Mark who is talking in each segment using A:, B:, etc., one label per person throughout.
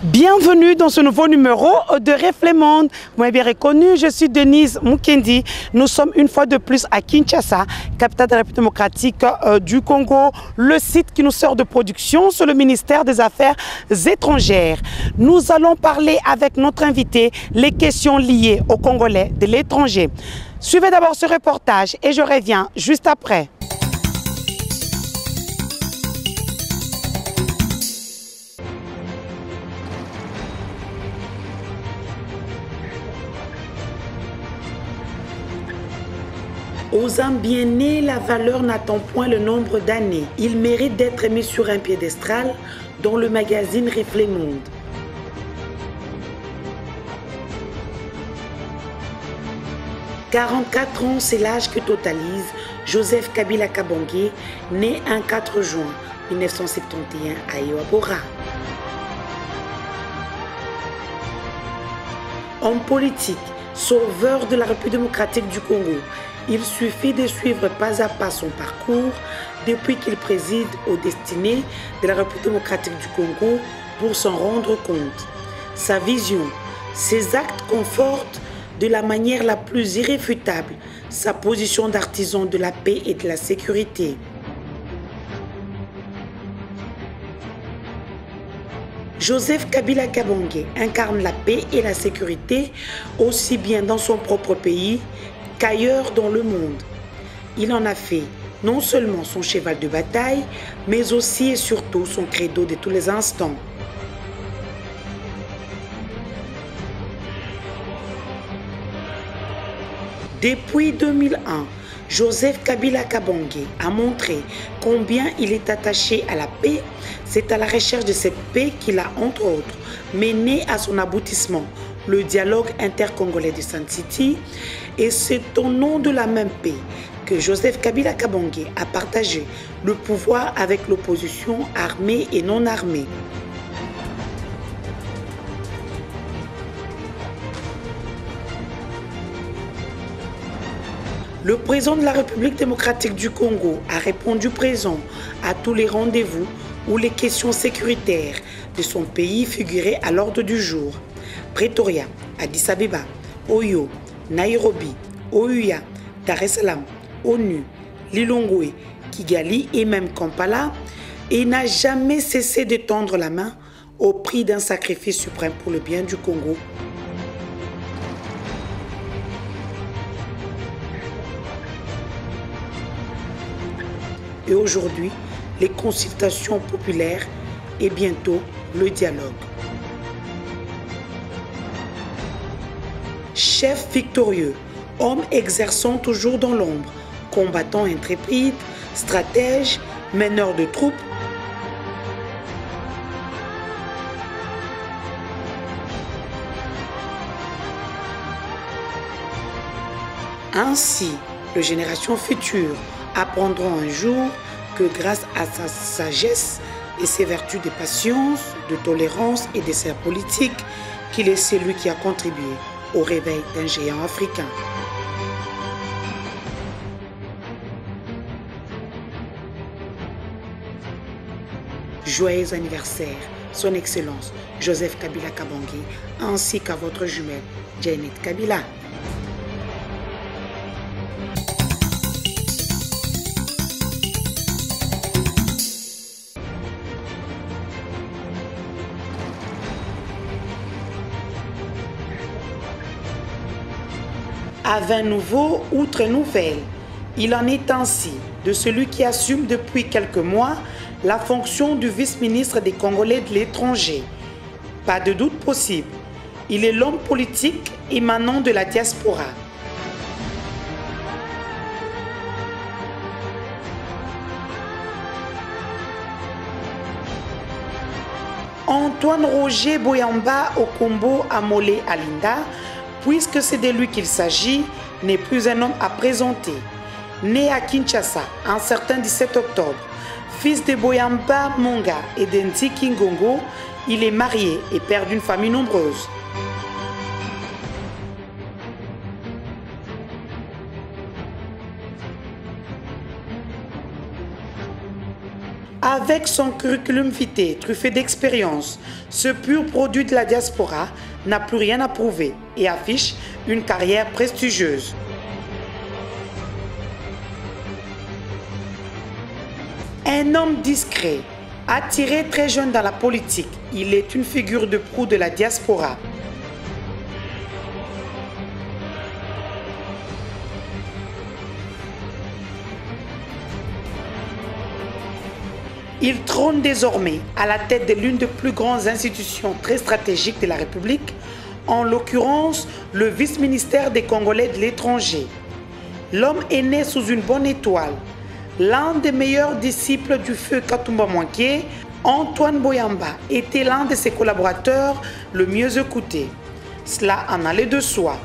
A: Bienvenue dans ce nouveau numéro de Reflet Monde. Vous m'avez bien reconnu, je suis Denise Mukendi. Nous sommes une fois de plus à Kinshasa, capitale de la République démocratique du Congo, le site qui nous sert de production sur le ministère des Affaires étrangères. Nous allons parler avec notre invité les questions liées aux Congolais de l'étranger. Suivez d'abord ce reportage et je reviens juste après. Aux âmes bien nées, la valeur n'attend point le nombre d'années. Il mérite d'être mis sur un piédestal dans le magazine Reflet Monde. « 44 ans, c'est l'âge que totalise Joseph Kabila Kabange, né un 4 juin 1971 à Iwabora. Homme politique, sauveur de la République démocratique du Congo, il suffit de suivre pas à pas son parcours depuis qu'il préside aux destinées de la République démocratique du Congo pour s'en rendre compte. Sa vision, ses actes confortent de la manière la plus irréfutable sa position d'artisan de la paix et de la sécurité. Joseph Kabila Kabange incarne la paix et la sécurité aussi bien dans son propre pays qu'ailleurs dans le monde. Il en a fait non seulement son cheval de bataille, mais aussi et surtout son credo de tous les instants. Depuis 2001, Joseph Kabila Kabange a montré combien il est attaché à la paix. C'est à la recherche de cette paix qu'il a, entre autres, mené à son aboutissement le dialogue intercongolais de Sun City. Et c'est au nom de la même paix que Joseph Kabila Kabange a partagé le pouvoir avec l'opposition armée et non armée. Le président de la République démocratique du Congo a répondu présent à tous les rendez-vous où les questions sécuritaires de son pays figuraient à l'ordre du jour. Pretoria, Addis Abeba, Oyo, Nairobi, Ouya, Dar es Salaam, ONU, Lilongwe, Kigali et même Kampala, et n'a jamais cessé de tendre la main au prix d'un sacrifice suprême pour le bien du Congo. Et aujourd'hui, les consultations populaires et bientôt le dialogue. Chef victorieux, homme exerçant toujours dans l'ombre, combattant intrépide, stratège, meneur de troupes, ainsi, les générations futures apprendront un jour que grâce à sa sagesse et ses vertus de patience, de tolérance et de serre politique, qu'il est celui qui a contribué au réveil d'un géant africain. Joyeux anniversaire, Son Excellence Joseph Kabila Kabange, ainsi qu'à votre jumelle Janet Kabila. À vin nouveau, outre nouvelle. Il en est ainsi de celui qui assume depuis quelques mois la fonction du vice-ministre des Congolais de l'étranger. Pas de doute possible, il est l'homme politique émanant de la diaspora. Antoine Roger Boyamba Okombo Amolé Alinda, Puisque c'est de lui qu'il s'agit, n'est plus un homme à présenter. Né à Kinshasa un certain 17 octobre, fils de Boyamba Monga et d'Nziki Ngongo, il est marié et père d'une famille nombreuse. Avec son curriculum vitae truffé d'expérience, ce pur produit de la diaspora n'a plus rien à prouver et affiche une carrière prestigieuse. Un homme discret, attiré très jeune dans la politique, il est une figure de proue de la diaspora. Il trône désormais à la tête de l'une des plus grandes institutions très stratégiques de la République, en l'occurrence le vice-ministère des Congolais de l'étranger. L'homme est né sous une bonne étoile. L'un des meilleurs disciples du feu Katumba Mwanké, Antoine Boyamba, était l'un de ses collaborateurs le mieux écouté. Cela en allait de soi.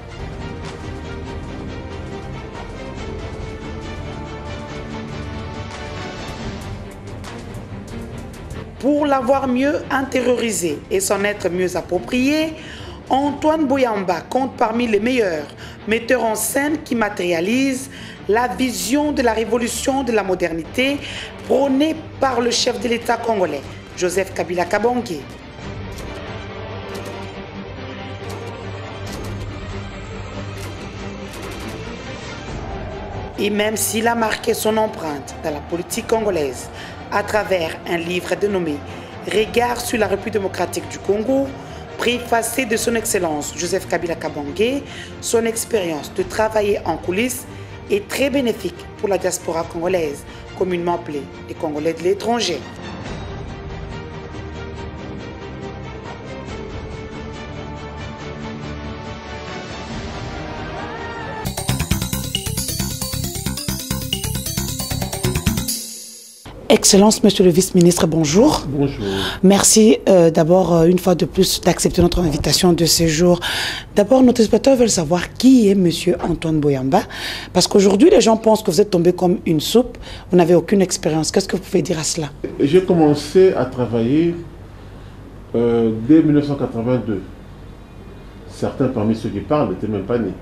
A: Pour l'avoir mieux intériorisé et s'en être mieux approprié, Antoine Boyamba compte parmi les meilleurs metteurs en scène qui matérialisent la vision de la révolution de la modernité prônée par le chef de l'État congolais, Joseph Kabila Kabange. Et même s'il a marqué son empreinte dans la politique congolaise à travers un livre dénommé Regard sur la République démocratique du Congo, préfacé de son Excellence Joseph Kabila Kabange, son expérience de travailler en coulisses est très bénéfique pour la diaspora congolaise, communément appelée les Congolais de l'étranger. Excellence, Monsieur le Vice-ministre, bonjour.
B: Bonjour.
A: Merci d'abord, une fois de plus, d'accepter notre invitation de séjour. D'abord, nos téléspectateurs veulent savoir qui est Monsieur Antoine Boyamba, parce qu'aujourd'hui, les gens pensent que vous êtes tombé comme une soupe, vous n'avez aucune expérience. Qu'est-ce que vous pouvez dire à cela?
B: J'ai commencé à travailler dès 1982. Certains parmi ceux qui parlent n'étaient même pas nés.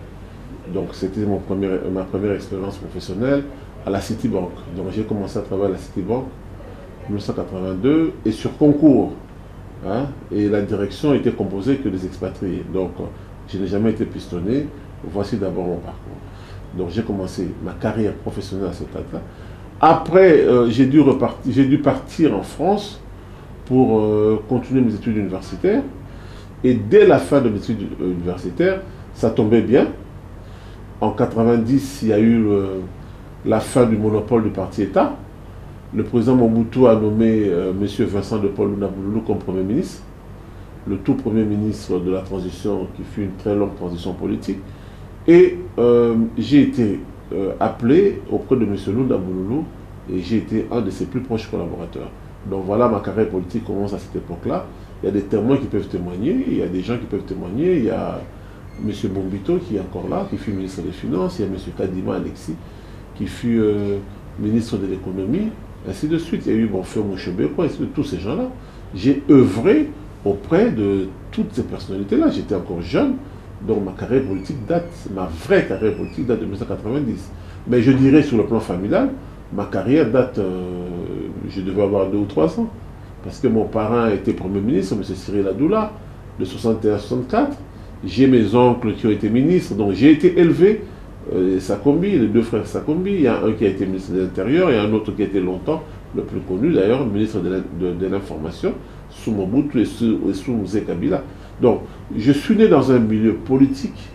B: Donc c'était ma première expérience professionnelle à la Citibank. Donc j'ai commencé à travailler à la Citibank en 1982 et sur concours. Hein, et la direction était composée que des expatriés. Donc je n'ai jamais été pistonné. Voici d'abord mon parcours. Donc j'ai commencé ma carrière professionnelle à cette date-là. Après, j'ai dû partir en France pour continuer mes études universitaires. Et dès la fin de mes études universitaires, ça tombait bien. En 90, il y a eu la fin du monopole du parti État. Le président Mobutu a nommé M. Vincent de Paul Luna Bululu comme Premier ministre, le tout Premier ministre de la transition qui fut une très longue transition politique. Et j'ai été appelé auprès de M. Luna Bululu et j'ai été un de ses plus proches collaborateurs. Donc voilà, ma carrière politique commence à cette époque-là. Il y a des témoins qui peuvent témoigner, il y a des gens qui peuvent témoigner, il y a M. Bombito qui est encore là, qui fut ministre des Finances, il y a M. Kadima Alexis qui fut ministre de l'économie, ainsi de suite. Il y a eu Bonfeu Mouchebeko, ainsi de tous ces gens-là. J'ai œuvré auprès de toutes ces personnalités-là. J'étais encore jeune, donc ma carrière politique date, ma vraie carrière politique date de 1990. Mais je dirais sur le plan familial, ma carrière date, je devais avoir 2 ou 3 ans. Parce que mon parent était Premier ministre, M. Cyril Adoula, de 61 à 64. J'ai mes oncles qui ont été ministres, donc j'ai été élevé. Sakombi, les 2 frères Sakombi, il y a un qui a été ministre de l'Intérieur et un autre qui a été longtemps, le plus connu d'ailleurs, ministre de l'Information, sous Mobutu et sous Mzee Kabila. Donc, je suis né dans un milieu politique.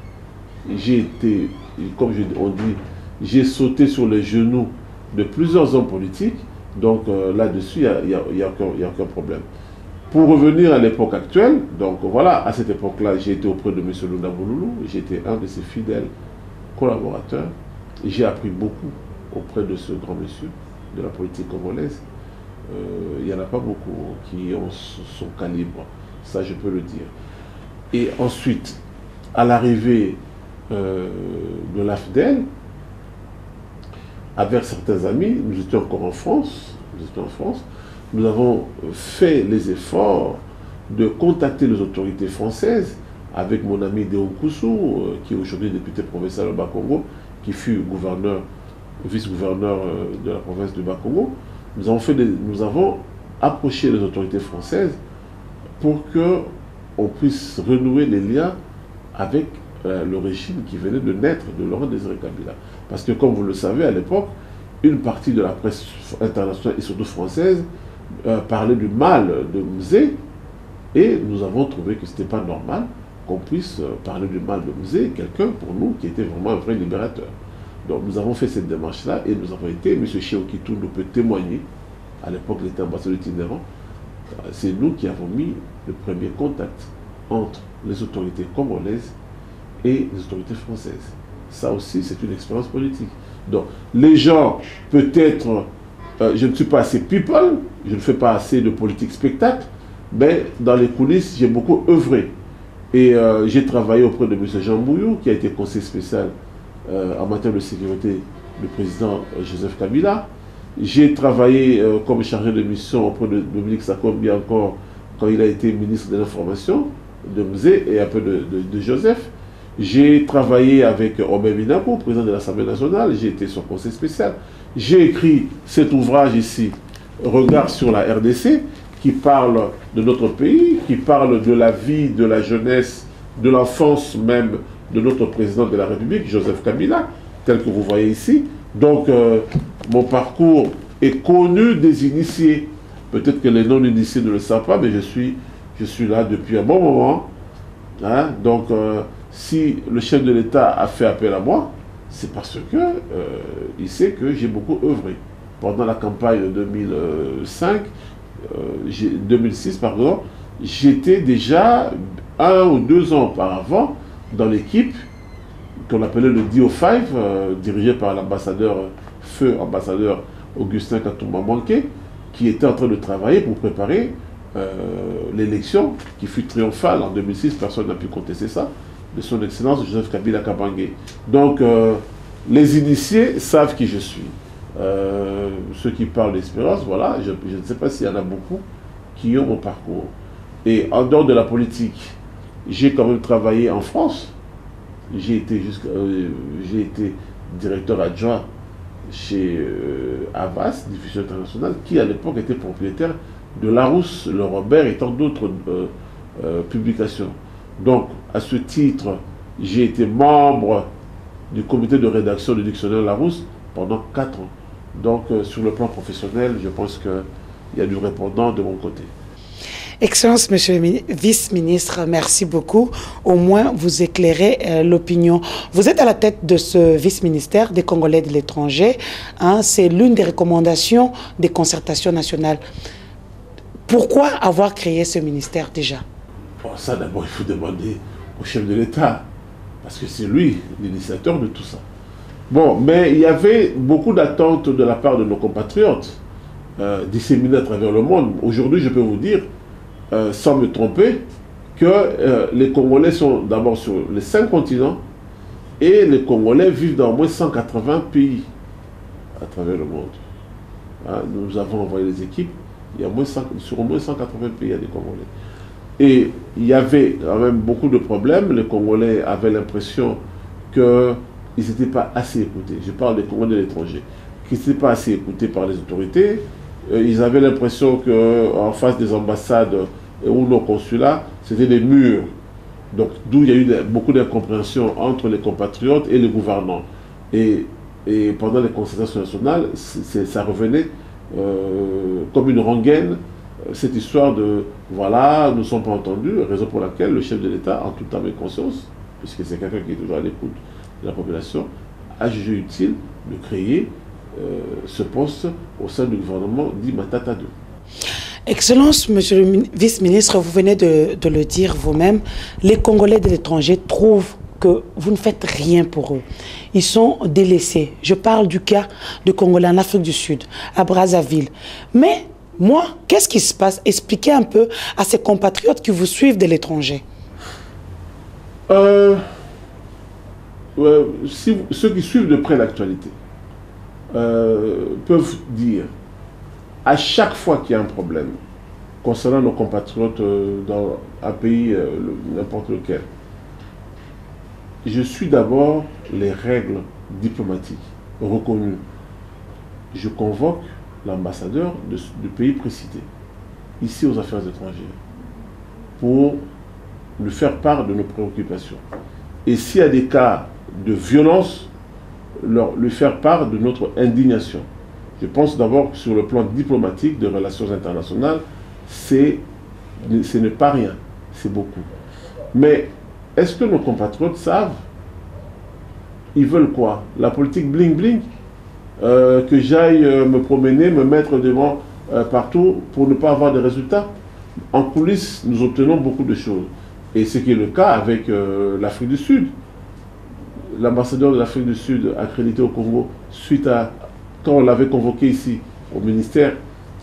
B: J'ai été, comme on dit, j'ai sauté sur les genoux de plusieurs hommes politiques. Donc là-dessus, il n'y a aucun problème. Pour revenir à l'époque actuelle, donc voilà, à cette époque-là, j'ai été auprès de M. Luna Bululu, j'étais un de ses fidèles collaborateurs. J'ai appris beaucoup auprès de ce grand monsieur de la politique congolaise. Il n'y en a pas beaucoup qui ont son calibre, ça je peux le dire. Et ensuite, à l'arrivée de l'AFDEL, avec certains amis, nous étions encore en France, nous avons fait les efforts de contacter les autorités françaises avec mon ami Déo Koussou, qui est aujourd'hui député provincial au Bas-Congo, qui fut vice-gouverneur de la province du Bas-Congo. Nous avons approché les autorités françaises pour qu'on puisse renouer les liens avec le régime qui venait de naître de Laurent Désiré Kabila. Parce que, comme vous le savez, à l'époque, une partie de la presse internationale et surtout française parlait du mal de Mzé, et nous avons trouvé que ce n'était pas normal qu'on puisse parler du mal de Mzé, quelqu'un pour nous qui était vraiment un vrai libérateur. Donc nous avons fait cette démarche-là et nous avons été, M. Cheokitou nous peut témoigner, à l'époque il était ambassadeur itinérant, c'est nous qui avons mis le premier contact entre les autorités congolaises et les autorités françaises. Ça aussi, c'est une expérience politique. Donc, les gens, peut-être, je ne suis pas assez people, je ne fais pas assez de politique spectacle, mais dans les coulisses, j'ai beaucoup œuvré. Et j'ai travaillé auprès de M. Jean Bouillou, qui a été conseiller spécial en matière de sécurité du président Joseph Kabila. J'ai travaillé comme chargé de mission auprès de Dominique Sakombi encore, quand il a été ministre de l'Information, de Mzé et un peu de Joseph. J'ai travaillé avec Omer Minako, président de l'Assemblée nationale, j'ai été son conseil spécial. J'ai écrit cet ouvrage ici, Regard sur la RDC, qui parle de notre pays, qui parle de la vie, de la jeunesse, de l'enfance même de notre président de la République, Joseph Kabila, tel que vous voyez ici. Donc, mon parcours est connu des initiés. Peut-être que les non-initiés ne le savent pas, mais je suis là depuis un bon moment. Hein? Donc, si le chef de l'État a fait appel à moi, c'est parce que il sait que j'ai beaucoup œuvré. Pendant la campagne de 2006, pardon, j'étais déjà 1 ou 2 ans auparavant dans l'équipe qu'on appelait le DO5, dirigé par l'ambassadeur, feu ambassadeur Augustin Katumba Manké, qui était en train de travailler pour préparer l'élection qui fut triomphale en 2006, personne n'a pu contester ça, de son excellence Joseph Kabila Kabange. Donc les initiés savent qui je suis. Ceux qui parlent d'espérance, voilà, je ne sais pas s'il y en a beaucoup qui ont mon parcours. Et en dehors de la politique, j'ai quand même travaillé en France. J'ai été directeur adjoint chez Havas, Diffusion Internationale, qui à l'époque était propriétaire de Larousse, Le Robert et tant d'autres publications. Donc, à ce titre, j'ai été membre du comité de rédaction du dictionnaire Larousse pendant 4 ans. Donc, sur le plan professionnel, je pense qu'il y a du répondant de mon côté.
A: Excellence, Monsieur le vice-ministre, merci beaucoup. Au moins, vous éclairez l'opinion. Vous êtes à la tête de ce vice-ministère des Congolais de l'étranger. Hein, c'est l'une des recommandations des concertations nationales. Pourquoi avoir créé ce ministère déjà?
B: Bon, ça, d'abord, il faut demander au chef de l'État, parce que c'est lui l'initiateur de tout ça. Bon, mais il y avait beaucoup d'attentes de la part de nos compatriotes disséminés à travers le monde. Aujourd'hui, je peux vous dire, sans me tromper, que les Congolais sont d'abord sur les 5 continents et les Congolais vivent dans au moins 180 pays à travers le monde. Hein, nous avons envoyé des équipes, il y a sur au moins 180 pays, il y a des Congolais. Et il y avait quand même beaucoup de problèmes. Les Congolais avaient l'impression qu'ils n'étaient pas assez écoutés. Je parle des Congolais de l'étranger. Qu'ils n'étaient pas assez écoutés par les autorités. Ils avaient l'impression qu'en face des ambassades ou nos consulats, c'était des murs. Donc, d'où il y a eu beaucoup d'incompréhension entre les compatriotes et les gouvernants. Et pendant les concertations nationales, ça revenait comme une rengaine, cette histoire de voilà, nous ne sommes pas entendus, raison pour laquelle le chef de l'État, en toute âme et conscience, puisque c'est quelqu'un qui est toujours à l'écoute de la population, a jugé utile de créer ce poste au sein du gouvernement dit Matata 2.
A: Excellence, Monsieur le vice-ministre, vous venez de le dire vous-même, les Congolais de l'étranger trouvent que vous ne faites rien pour eux. Ils sont délaissés. Je parle du cas de Congolais en Afrique du Sud, à Brazzaville. Mais moi, qu'est-ce qui se passe? Expliquez un peu à ces compatriotes qui vous suivent de l'étranger.
B: Ceux qui suivent de près l'actualité peuvent dire, à chaque fois qu'il y a un problème concernant nos compatriotes dans un pays, n'importe lequel, je suis d'abord les règles diplomatiques reconnues. Je convoque l'ambassadeur du pays précité, ici aux affaires étrangères, pour lui faire part de nos préoccupations. Et s'il y a des cas de violence, lui faire part de notre indignation. Je pense d'abord que sur le plan diplomatique de relations internationales, ce n'est pas rien, c'est beaucoup. Mais est-ce que nos compatriotes savent? Ils veulent quoi? La politique bling-bling? Que j'aille me promener, me mettre devant partout pour ne pas avoir de résultats? En coulisses, nous obtenons beaucoup de choses. Et ce qui est le cas avec l'Afrique du Sud. L'ambassadeur de l'Afrique du Sud accrédité au Congo, suite à quand on l'avait convoqué ici au ministère,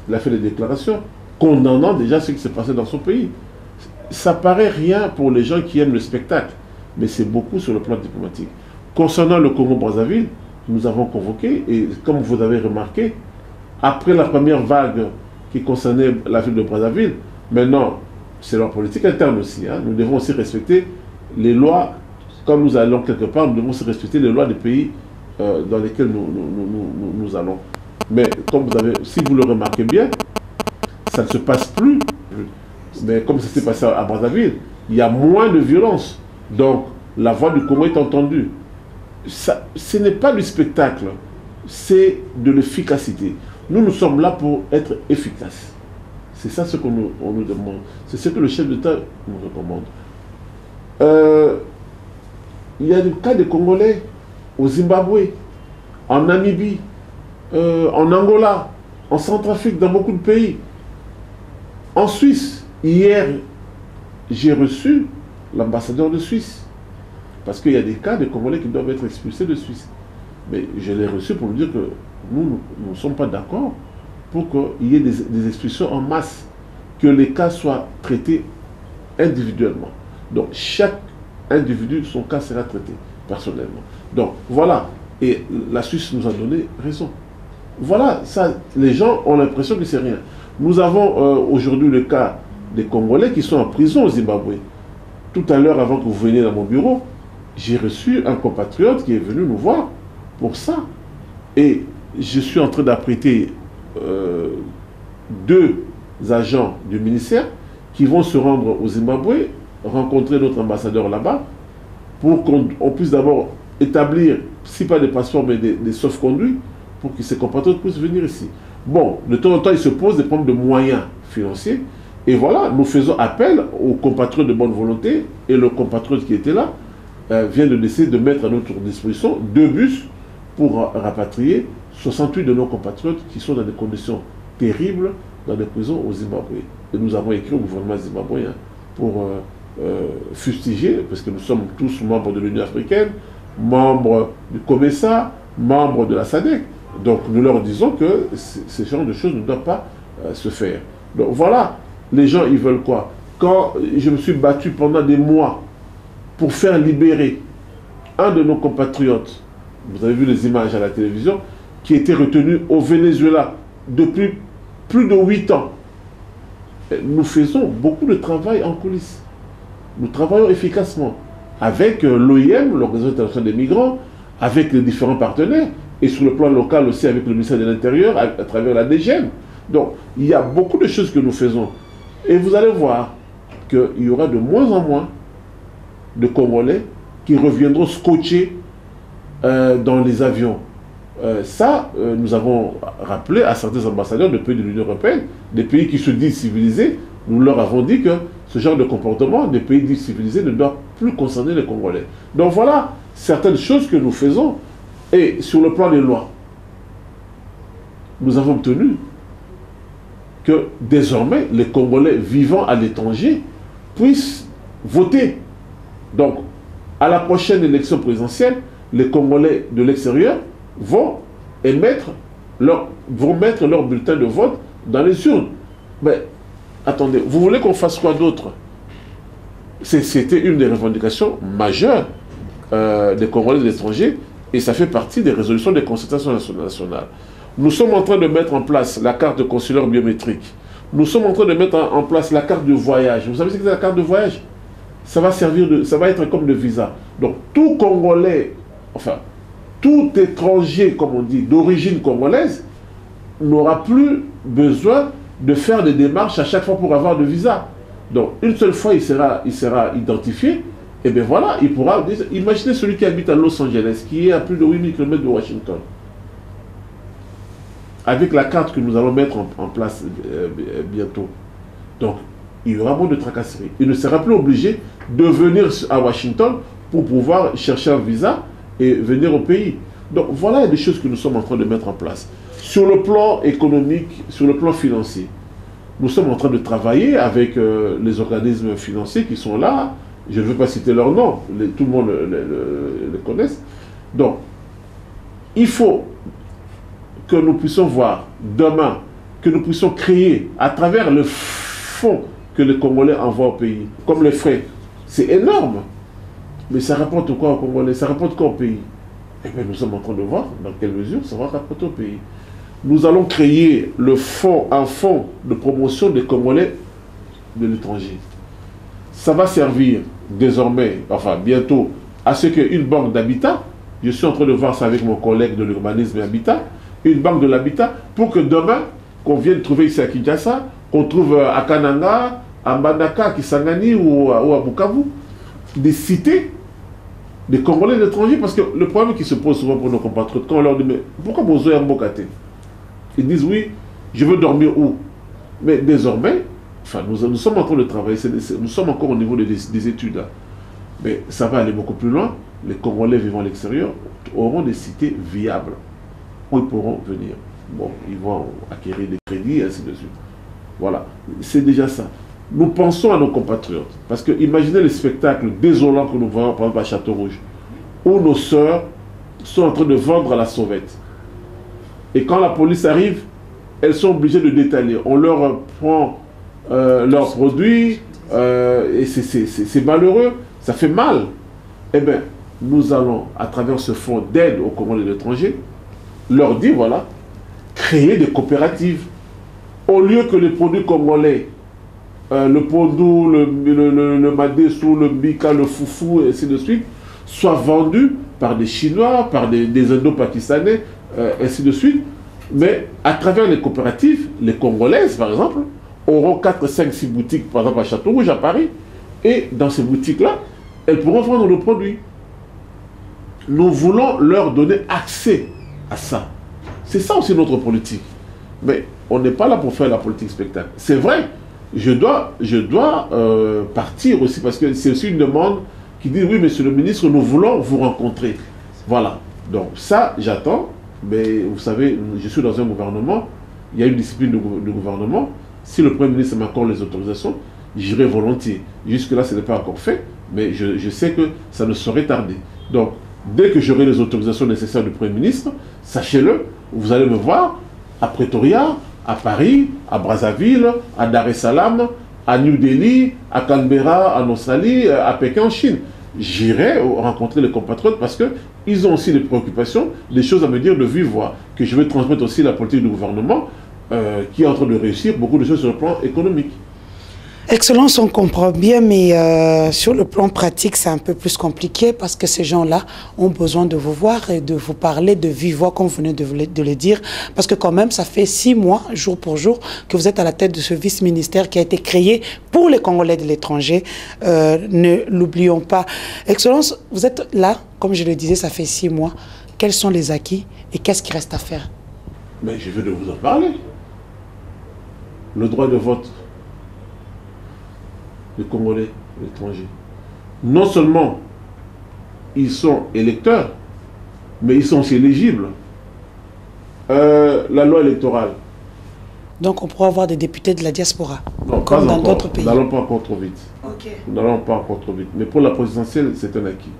B: il a fait des déclarations condamnant déjà ce qui s'est passé dans son pays. Ça paraît rien pour les gens qui aiment le spectacle, mais c'est beaucoup sur le plan diplomatique. Concernant le Congo-Brazzaville, nous avons convoqué, et comme vous avez remarqué, après la première vague qui concernait la ville de Brazzaville, maintenant, c'est leur politique interne aussi. Hein. Nous devons aussi respecter les lois. Quand nous allons quelque part, nous devons aussi respecter les lois des pays dans lesquels nous allons. Mais comme si vous le remarquez bien, ça ne se passe plus. Mais comme ça s'est passé à Brazzaville, il y a moins de violence. Donc, la voix du Congo est entendue. Ce n'est pas du spectacle, c'est de l'efficacité. Nous sommes là pour être efficaces. C'est ça ce qu'on nous demande. C'est ce que le chef d'État nous recommande. Il y a des cas de Congolais au Zimbabwe, en Namibie, en Angola, en Centrafrique, dans beaucoup de pays. En Suisse, hier, j'ai reçu l'ambassadeur de Suisse. Parce qu'il y a des cas de Congolais qui doivent être expulsés de Suisse. Mais je l'ai reçu pour lui dire que nous ne sommes pas d'accord pour qu'il y ait des expulsions en masse, que les cas soient traités individuellement. Donc chaque individu, son cas sera traité personnellement. Donc voilà, et la Suisse nous a donné raison. Voilà, ça, les gens ont l'impression que c'est rien. Nous avons aujourd'hui le cas des Congolais qui sont en prison au Zimbabwe. Tout à l'heure, avant que vous veniez dans mon bureau, j'ai reçu un compatriote qui est venu nous voir pour ça. Et je suis en train d'apprêter 2 agents du ministère qui vont se rendre au Zimbabwe, rencontrer notre ambassadeur là-bas, pour qu'on puisse d'abord établir, si pas des passeports, mais des sauf-conduits, pour que ces compatriotes puissent venir ici. Bon, de temps en temps, il se pose des problèmes de moyens financiers. Et voilà, nous faisons appel aux compatriotes de bonne volonté, et le compatriote qui était là vient de décider de mettre à notre disposition 2 bus pour rapatrier 68 de nos compatriotes qui sont dans des conditions terribles dans des prisons au Zimbabwe. Et nous avons écrit au gouvernement zimbabwéen pour fustiger, parce que nous sommes tous membres de l'Union africaine, membres du COMESA, membres de la SADC. Donc nous leur disons que ce genre de choses ne doivent pas se faire. Donc voilà, les gens ils veulent quoi? Quand je me suis battu pendant des mois pour faire libérer un de nos compatriotes, vous avez vu les images à la télévision, qui était retenu au Venezuela depuis plus de 8 ans. Nous faisons beaucoup de travail en coulisses. Nous travaillons efficacement avec l'OIM, l'Organisation internationale des migrants, avec les différents partenaires, et sur le plan local aussi avec le ministère de l'Intérieur, à travers la DGM. Donc, il y a beaucoup de choses que nous faisons. Et vous allez voir qu'il y aura de moins en moins de Congolais qui reviendront scotchés dans les avions. Nous avons rappelé à certains ambassadeurs de pays de l'Union européenne, des pays qui se disent civilisés, nous leur avons dit que ce genre de comportement des pays dits civilisés ne doit plus concerner les Congolais. Donc voilà certaines choses que nous faisons. Et sur le plan des lois, nous avons obtenu que désormais les Congolais vivant à l'étranger puissent voter. Donc, à la prochaine élection présidentielle, les Congolais de l'extérieur vont mettre leur bulletin de vote dans les urnes. Mais attendez, vous voulez qu'on fasse quoi d'autre? C'était une des revendications majeures des Congolais de l'étranger, et ça fait partie des résolutions des concertations nationales. Nous sommes en train de mettre en place la carte de consulaire biométrique. Nous sommes en train de mettre en place la carte de voyage. Vous savez ce que c'est la carte de voyage? Ça va servir ça va être comme de visa. Donc tout Congolais, enfin, tout étranger, comme on dit, d'origine congolaise, n'aura plus besoin de faire des démarches à chaque fois pour avoir de visa. Donc une seule fois il sera identifié, et bien voilà, il pourra... Imaginez celui qui habite à Los Angeles, qui est à plus de 8000 km de Washington. Avec la carte que nous allons mettre en place bientôt. Donc, il y aura moins de tracasseries. Il ne sera plus obligé de venir à Washington pour pouvoir chercher un visa et venir au pays. Donc, voilà des choses que nous sommes en train de mettre en place. Sur le plan économique, sur le plan financier, nous sommes en train de travailler avec les organismes financiers qui sont là. Je ne veux pas citer leur nom, tout le monde les connaît. Donc, il faut que nous puissions voir demain, que nous puissions créer à travers le fonds que les Congolais envoient au pays, comme les frais. C'est énorme. Mais ça rapporte quoi aux Congolais? Ça rapporte quoi au pays? Eh bien, nous sommes en train de voir dans quelle mesure ça va rapporter au pays. Nous allons créer un fonds de promotion des Congolais de l'étranger. Ça va servir désormais, enfin bientôt, à ce qu'une banque d'habitat, je suis en train de voir ça avec mon collègue de l'urbanisme et habitat, une banque de l'habitat, pour que demain, qu'on vienne trouver ici à Kinshasa, qu'on trouve à Kananga, à Mbandaka, à Kisangani ou à Bukavu, des cités des Congolais de l'étranger, parce que le problème qui se pose souvent pour nos compatriotes, quand on leur dit, mais pourquoi vous avez un Mbokate? Ils disent, oui, je veux dormir où? Mais désormais, enfin, nous sommes en train de travailler, nous sommes encore au niveau des études, là. Mais ça va aller beaucoup plus loin. Les Congolais vivant à l'extérieur auront des cités viables, où ils pourront venir. Bon, ils vont acquérir des crédits, et ainsi de suite. Voilà, c'est déjà ça. Nous pensons à nos compatriotes. Parce que imaginez les spectacles désolants que nous voyons, par exemple, à Château-Rouge, où nos sœurs sont en train de vendre à la sauvette. Et quand la police arrive, elles sont obligées de détailler. On leur prend leurs produits, et c'est malheureux, ça fait mal. Eh bien, nous allons, à travers ce fonds d'aide aux Congolais de l'étranger, leur dire, voilà, créer des coopératives. Au lieu que les produits congolais, le pondou, le madessou, le bika, le foufou, et ainsi de suite, soient vendus par des Chinois, par des Indo-Pakistanais, ainsi de suite. Mais à travers les coopératives, les Congolaises, par exemple, auront 4, 5, 6 boutiques, par exemple à Château-Rouge, à Paris. Et dans ces boutiques-là, elles pourront vendre nos produits. Nous voulons leur donner accès à ça. C'est ça aussi notre politique. Mais on n'est pas là pour faire la politique spectacle. C'est vrai, je dois partir aussi, parce que c'est aussi une demande qui dit, oui, monsieur le ministre, nous voulons vous rencontrer. Voilà. Donc ça, j'attends. Mais vous savez, je suis dans un gouvernement, il y a une discipline de gouvernement. Si le Premier ministre m'accorde les autorisations, j'irai volontiers. Jusque-là, ce n'est pas encore fait, mais je sais que ça ne saurait tarder. Donc, dès que j'aurai les autorisations nécessaires du Premier ministre, sachez-le, vous allez me voir à Pretoria, à Paris, à Brazzaville, à Dar es Salaam, à New Delhi, à Canberra, en Australie, à Pékin, en Chine. J'irai rencontrer les compatriotes parce qu'ils ont aussi des préoccupations, des choses à me dire de vive voix, que je vais transmettre aussi la politique du gouvernement qui est en train de réussir beaucoup de choses sur le plan économique.
A: Excellence, on comprend bien, mais sur le plan pratique, c'est un peu plus compliqué parce que ces gens-là ont besoin de vous voir et de vous parler de vive voix, comme vous venez de le dire, parce que quand même, ça fait 6 mois, jour pour jour, que vous êtes à la tête de ce vice-ministère qui a été créé pour les Congolais de l'étranger. Ne l'oublions pas. Excellence, vous êtes là, comme je le disais, ça fait 6 mois. Quels sont les acquis et qu'est-ce qui reste à faire?
B: Mais je vais de vous en parler. Le droit de vote. Les Congolais, les étrangers. Non seulement ils sont électeurs, mais ils sont aussi éligibles. La loi électorale.
A: Donc on pourra avoir des députés de la diaspora,
B: non,
A: comme dans d'autres pays.
B: Nous n'allons pas encore trop vite.
A: Okay.
B: Nous n'allons pas encore trop vite. Mais pour la présidentielle, c'est un acquis.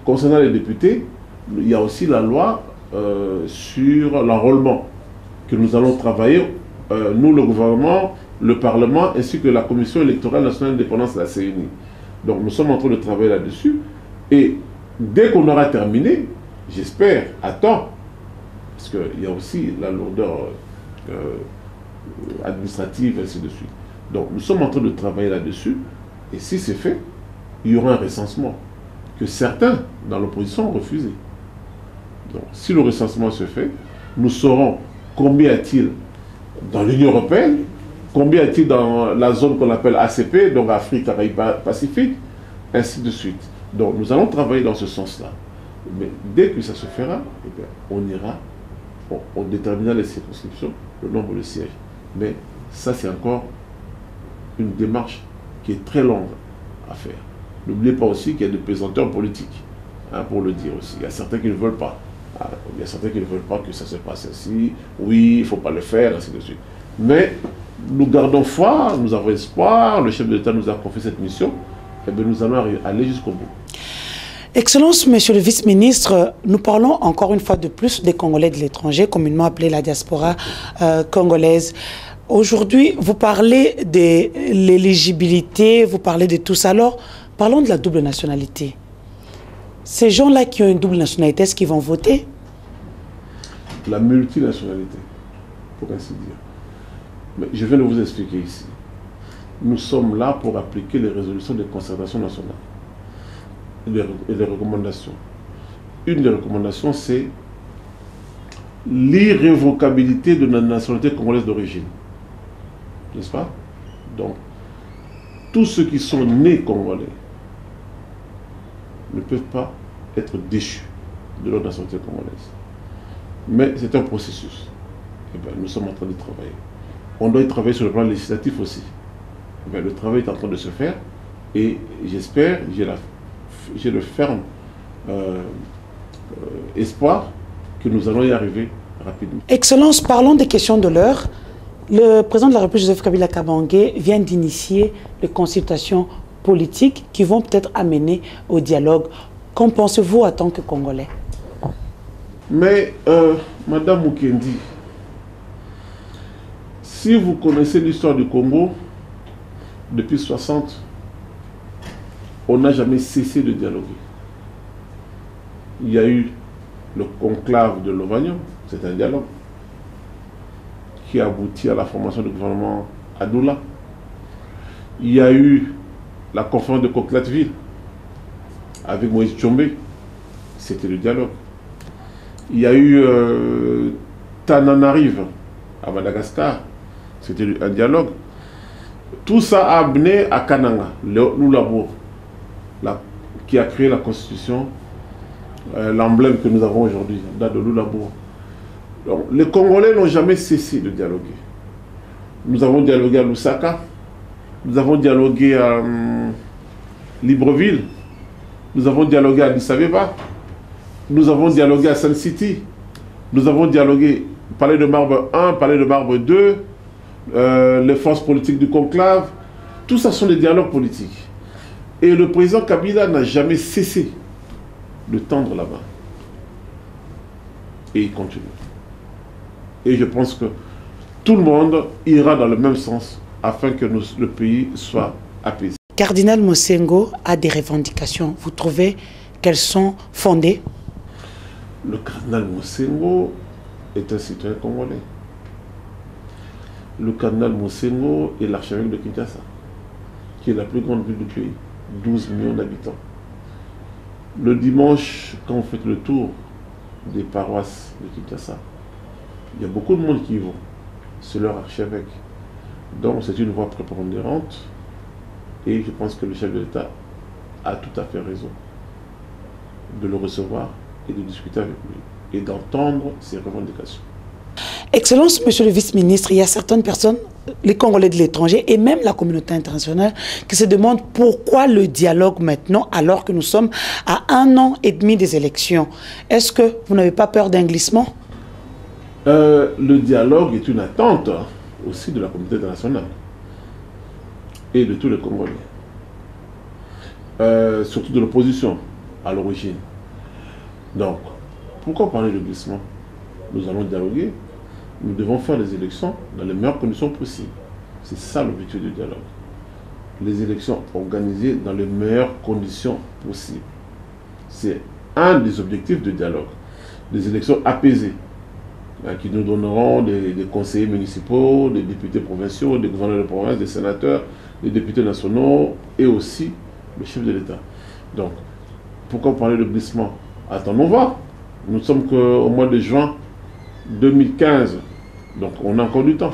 B: Concernant les députés, il y a aussi la loi sur l'enrôlement que nous allons travailler, nous, le gouvernement, le Parlement, ainsi que la Commission électorale nationale d'indépendance de la CENI. Donc nous sommes en train de travailler là-dessus. Et dès qu'on aura terminé, j'espère, à temps, parce qu'il y a aussi la lourdeur administrative, ainsi de suite. Donc nous sommes en train de travailler là-dessus. Et si c'est fait, il y aura un recensement que certains dans l'opposition ont refusé. Donc si le recensement se fait, nous saurons combien y a-t-il dans l'Union européenne, combien y a-t-il dans la zone qu'on appelle ACP, donc Afrique, Caraïbes, Pacifique, ainsi de suite. Donc nous allons travailler dans ce sens-là. Mais dès que ça se fera, eh bien, on ira, on déterminera les circonscriptions, le nombre de sièges. Mais ça, c'est encore une démarche qui est très longue à faire. N'oubliez pas aussi qu'il y a des pesanteurs politiques, hein, pour le dire aussi. Il y a certains qui ne veulent pas. Il y a certains qui ne veulent pas que ça se passe ainsi. Oui, il ne faut pas le faire, ainsi de suite. Mais nous gardons foi, nous avons espoir. Le chef de l'État nous a confié cette mission. Et bien, nous allons aller jusqu'au bout.
A: Excellence, Monsieur le Vice-ministre, nous parlons encore une fois de plus des Congolais de l'étranger, communément appelés la diaspora congolaise. Aujourd'hui, vous parlez de l'éligibilité, vous parlez de tout ça. Alors, parlons de la double nationalité. Ces gens-là qui ont une double nationalité, est-ce qu'ils vont voter?
B: La multinationalité, pour ainsi dire. Mais je viens de vous expliquer ici. Nous sommes là pour appliquer les résolutions de concertation nationale et les recommandations. Une des recommandations, c'est l'irrévocabilité de la nationalité congolaise d'origine. N'est-ce pas? Donc, tous ceux qui sont nés congolais ne peuvent pas être déchus de leur nationalité congolaise. Mais c'est un processus. Et bien, nous sommes en train de travailler. On doit y travailler sur le plan législatif aussi. Et bien, le travail est en train de se faire et j'espère, j'ai le ferme espoir que nous allons y arriver rapidement.
A: Excellence, parlons des questions de l'heure. Le président de la République, Joseph Kabila Kabange, vient d'initier les consultations politiques qui vont peut-être amener au dialogue. Qu'en pensez-vous en tant que Congolais?
B: Mais, Madame Mukendi, si vous connaissez l'histoire du Congo, depuis 60, on n'a jamais cessé de dialoguer. Il y a eu le conclave de Lovagnon, c'est un dialogue qui a abouti à la formation du gouvernement Adoula. Il y a eu la conférence de Coquelatville avec Moïse Tchombe, c'était le dialogue. Il y a eu Tananarive à Madagascar, c'était un dialogue. Tout ça a amené à Kananga, Lulabour, qui a créé la constitution, l'emblème que nous avons aujourd'hui, date de Lulabour. Donc, les Congolais n'ont jamais cessé de dialoguer. Nous avons dialogué à Lusaka, nous avons dialogué à Libreville, nous avons dialogué à Addis Abeba, nous avons dialogué à Sun City, nous avons dialogué, Palais de Marbre 1, Palais de Marbre 2, les forces politiques du conclave, tout ça sont des dialogues politiques. Et le président Kabila n'a jamais cessé de tendre la main. Et il continue. Et je pense que tout le monde ira dans le même sens afin que le pays soit apaisé.
A: Cardinal Mosengo a des revendications. Vous trouvez qu'elles sont fondées?
B: Le cardinal Mosengo est un citoyen congolais. Le cardinal Mosengo est l'archevêque de Kinshasa, qui est la plus grande ville du pays, 12 millions d'habitants. Le dimanche, quand vous faites le tour des paroisses de Kinshasa, il y a beaucoup de monde qui y vont. C'est leur archevêque. Donc c'est une voix prépondérante et je pense que le chef de l'État a tout à fait raison de le recevoir et de discuter avec lui et d'entendre ses revendications.
A: Excellence, Monsieur le Vice-ministre, il y a certaines personnes, les Congolais de l'étranger et même la communauté internationale, qui se demandent pourquoi le dialogue maintenant, alors que nous sommes à 1 an et demi des élections. Est-ce que vous n'avez pas peur d'un glissement?
B: Le dialogue est une attente aussi de la communauté internationale et de tous les Congolais, surtout de l'opposition à l'origine. Donc, pourquoi parler de glissement? Nous allons dialoguer. Nous devons faire les élections dans les meilleures conditions possibles. C'est ça l'objectif du dialogue. les élections organisées dans les meilleures conditions possibles. C'est un des objectifs de dialogue. Des élections apaisées, qui nous donneront des conseillers municipaux, des députés provinciaux, des gouverneurs de province, des sénateurs, des députés nationaux et aussi le chef de l'État. Donc, pourquoi parler de glissement? Attendons voir. Nous ne sommes qu'au mois de juin 2015, donc on a encore du temps.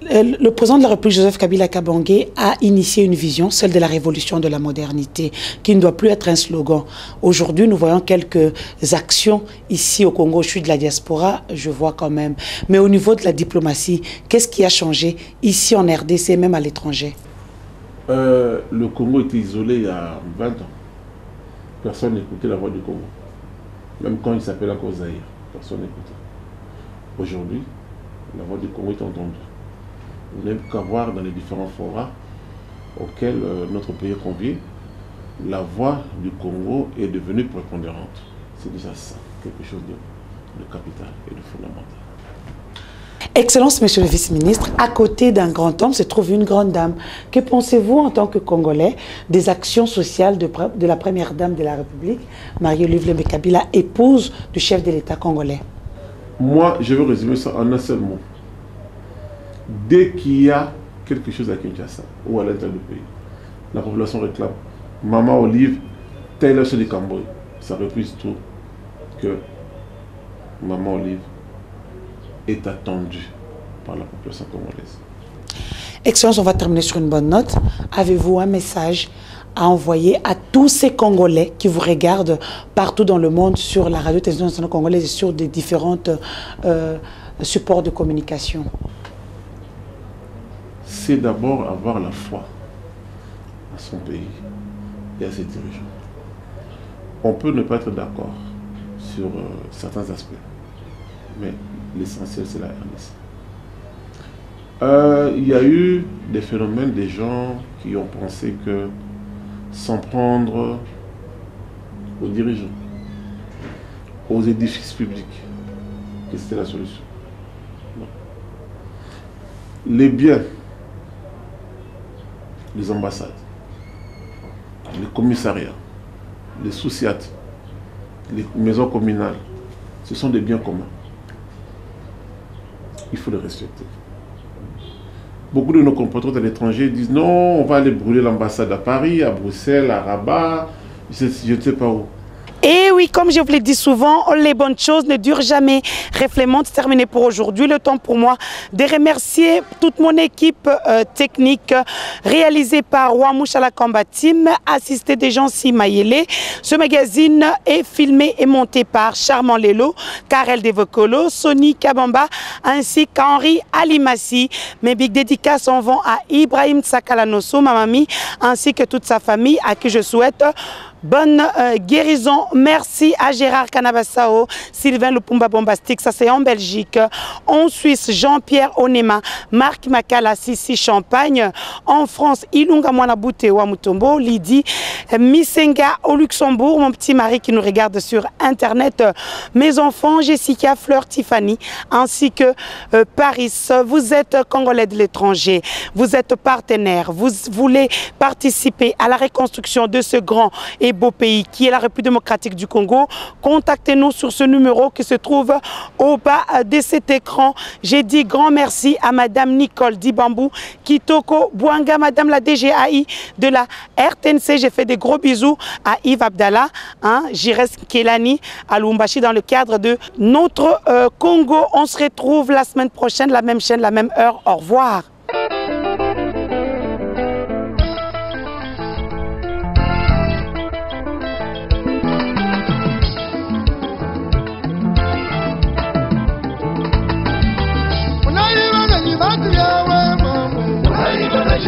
A: Le président de la République, Joseph Kabila Kabange, a initié une vision, celle de la révolution de la modernité, qui ne doit plus être un slogan. Aujourd'hui, nous voyons quelques actions ici au Congo. Je suis de la diaspora, je vois quand même. Mais au niveau de la diplomatie, qu'est-ce qui a changé ici en RDC, même à l'étranger?
B: Le Congo était isolé il y a 20 ans. Personne n'écoutait la voix du Congo. Même quand il s'appelait encore Zaïre, personne n'écoutait. Aujourd'hui, la voix du Congo est entendue. Vous n'avez qu'à voir dans les différents forats auxquels notre pays est convié, la voix du Congo est devenue prépondérante. C'est déjà ça, quelque chose de capital et de fondamental.
A: Excellence, monsieur le vice-ministre, à côté d'un grand homme se trouve une grande dame. Que pensez-vous en tant que Congolais des actions sociales de la première dame de la République, Marie-Olive Lembe Kabila, épouse du chef de l'État congolais?
B: Moi, je veux résumer ça en un seul mot. Dès qu'il y a quelque chose à Kinshasa ou à l'intérieur du pays, la population réclame Maman Olive, Taylor Soli Kamboy. Ça refuse tout que Maman Olive est attendue par la population congolaise.
A: Excellence, on va terminer sur une bonne note. Avez-vous un message à envoyer à tous ces Congolais qui vous regardent partout dans le monde sur la radio-télévision nationale congolaise et sur des différents supports de communication?
B: C'est d'abord avoir la foi à son pays et à ses dirigeants. On peut ne pas être d'accord sur certains aspects, mais l'essentiel c'est la RDC. Il y a eu des phénomènes, des gens qui ont pensé que s'en prendre aux dirigeants, aux édifices publics, que c'était la solution. Non. Les biens, les ambassades, les commissariats, les sous-siats, les maisons communales, ce sont des biens communs. Il faut les respecter. Beaucoup de nos compatriotes à l'étranger disent non, on va aller brûler l'ambassade à Paris, à Bruxelles, à Rabat, je ne sais pas où.
A: Et oui, comme je vous l'ai dit souvent, les bonnes choses ne durent jamais. Reflet-Monde, c'est terminé pour aujourd'hui. Le temps pour moi de remercier toute mon équipe technique réalisée par Wamouchala Combat Team, assistée des gens Simayele. Ce magazine est filmé et monté par Charmant Lelo, Karel Devokolo, Sony Kabamba, ainsi qu'Henri Alimassi. Mes big dédicaces en vont à Ibrahim Tsakalanoso, ma mamie, ainsi que toute sa famille, à qui je souhaite bonne guérison. Merci à Gérard Canabassao, Sylvain Lupumba Bombastique, ça c'est en Belgique. En Suisse, Jean-Pierre Onema, Marc Makala, Sissi Champagne. En France, Ilunga Mwanabute Wamutombo, Lydie Misenga au Luxembourg, mon petit mari qui nous regarde sur Internet. Mes enfants, Jessica, Fleur, Tiffany, ainsi que Paris. Vous êtes Congolais de l'étranger, vous êtes partenaire, vous voulez participer à la reconstruction de ce grand et beau pays qui est la République démocratique du Congo. Contactez-nous sur ce numéro qui se trouve au bas de cet écran. J'ai dit grand merci à Madame Nicole Dibambou Kitoko Bouanga, Madame la DGAI de la RTNC. J'ai fait des gros bisous à Yves Abdallah, Jires Kelani, à Lumbashi dans le cadre de notre Congo. On se retrouve la semaine prochaine, la même chaîne, la même heure. Au revoir.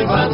A: Wa